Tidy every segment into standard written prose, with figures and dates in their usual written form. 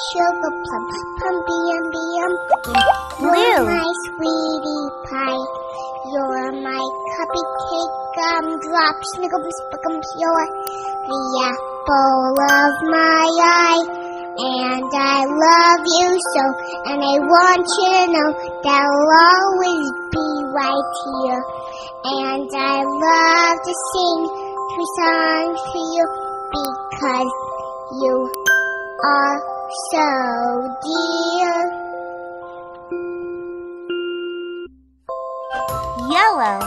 sugar plum, pumpy umby umpkin. Blue. You're my sweetie pie. You're my cupcake gumdrop, sniggums, spickums. You're the apple of my eye. And I love you so, and I want you to know that I'll always be right here. And I love to sing 3 songs to you because you are so dear. Yellow.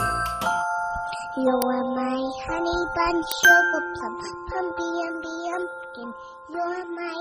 You're my honey bun, sugar plum, pumpy umby umpkin. You're my